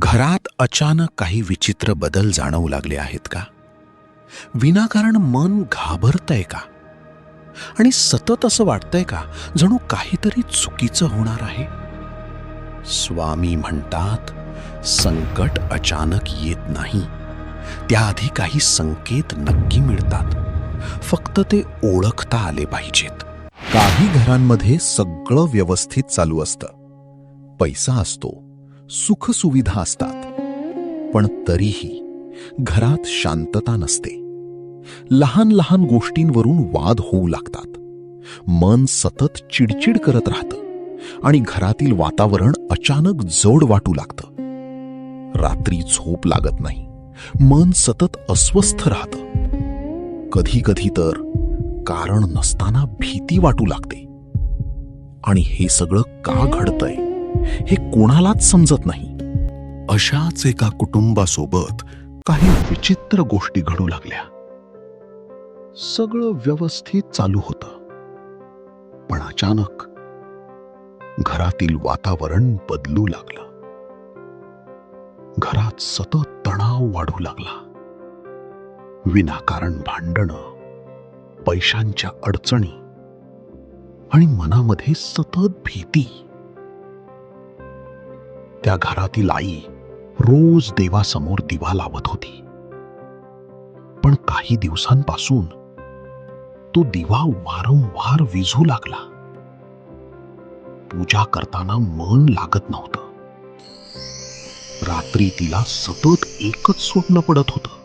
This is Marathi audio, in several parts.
घरात अचानक काही विचित्र बदल जाणवू लागले आहेत का? विनाकारण मन घाबरतंय का? आणि सतत असं वाटतंय का जणू काहीतरी चुकीचं होणार आहे? स्वामी म्हणतात, संकट अचानक येत नाही, त्याआधी काही संकेत नक्की मिळतात. फक्त ते ओळखता आले पाहिजेत. काही घरांमध्ये सगळं व्यवस्थित चालू असतं. पैसा असतो, सुखसुविधा असतात, पण तरीही घरात शांतता नसते. लहान लहान गोष्टींवरून वाद होऊ लागतात. मन सतत चिडचिड करत राहतं आणि घरातील वातावरण अचानक जड वाटू लागतं. रात्री झोप लागत नाही, मन सतत अस्वस्थ राहतं. कधी कधी तर कारण नसताना भीती वाटू लागते. आणि हे सगळं का घडतंय हे कोणालाच समजत नाही. अशाच एका कुटुंबासोबत काही विचित्र गोष्टी घडू लागल्या. सगळं व्यवस्थित चालू होतं, पण अचानक घरातील वातावरण बदलू लागलं. घरात सतत तणाव वाढू लागला. विनाकारण भांडणं, पैशांच्या अडचणी आणि मनामध्ये सतत भीती. त्या घरातील आई रोज देवासमोर दिवा लावत होती, पण काही दिवसांपासून तो दिवा वारंवार विझू लागला. पूजा करताना मन लागत नव्हतं. रात्री तिला सतत एकच स्वप्न पडत होतं,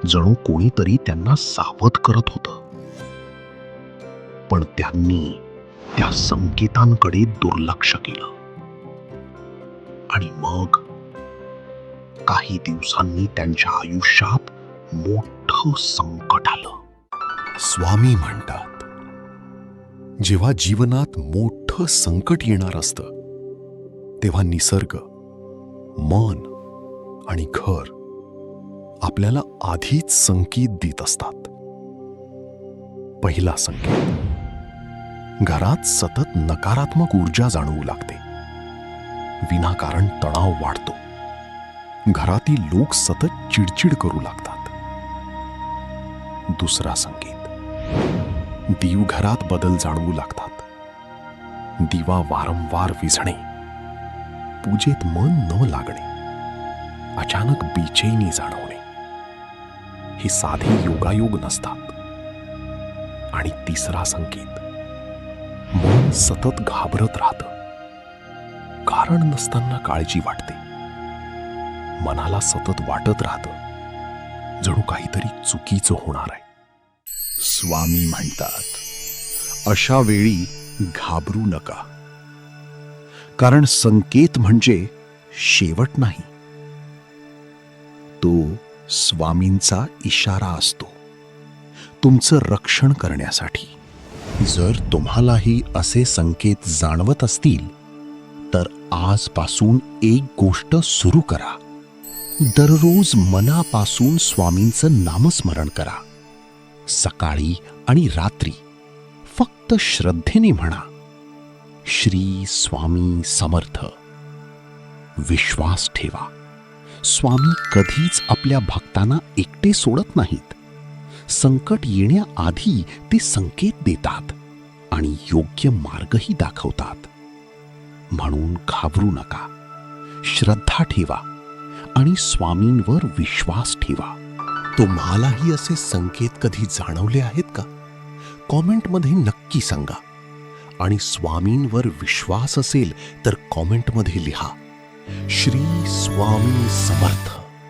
जणू कोणीतरी त्यांना सावध करत होतं. पण त्यांनी त्या संकेतांकडे दुर्लक्ष केलं. आणि मग काही दिवसांनी त्यांच्या आयुष्यात मोठं संकट आलं. स्वामी म्हणतात, जेव्हा जीवनात मोठं संकट येणार असतं तेव्हा निसर्ग, मन आणि घर आपल्याला आधीच संकेत देत असतात. पहिला संकेत, घरात सतत नकारात्मक ऊर्जा जाणवू लागते. विनाकारण तणाव वाढतो. घरातील लोक सतत चिडचिड करू लागतात. दुसरा संकेत, दिवघरात बदल जाणवू लागतात. दिवा वारंवार विझणे, पूजेत मन न लागणे, अचानक बेचैनी जाणवणे. हे साधे योगायोग नसतात. आणि तिसरा संकेत, मन सतत घाबरत राहतं. कारण नसताना काळजी वाटते. मनाला सतत वाटत राहतं जणू काहीतरी चुकीचं होणार आहे. स्वामी म्हणतात, अशा वेळी घाबरू नका, कारण संकेत म्हणजे शेवट नाही, तो स्वामींचा इशारा असतो, तुमचं रक्षण करण्यासाठी. जर तुम्हालाही असे संकेत जाणवत असतील तर आजपासून एक गोष्ट सुरू करा. दररोज मनापासून स्वामींचं नामस्मरण करा. सकाळी आणि रात्री फक्त श्रद्धेने म्हणा, श्री स्वामी समर्थ. विश्वास ठेवा, स्वामी कधीच आपल्या भक्तांना एकटे सोडत नाहीत. संकट येण्याआधी ते संकेत देतात आणि योग्य मार्गही दाखवतात. म्हणून घाबरू नका, श्रद्धा ठेवा आणि स्वामींवर विश्वास ठेवा. तुम्हालाही असे संकेत कधी जाणवले आहेत का? कॉमेंटमध्ये नक्की सांगा. आणि स्वामींवर विश्वास असेल तर कॉमेंटमध्ये लिहा, श्री स्वामी समर्थ.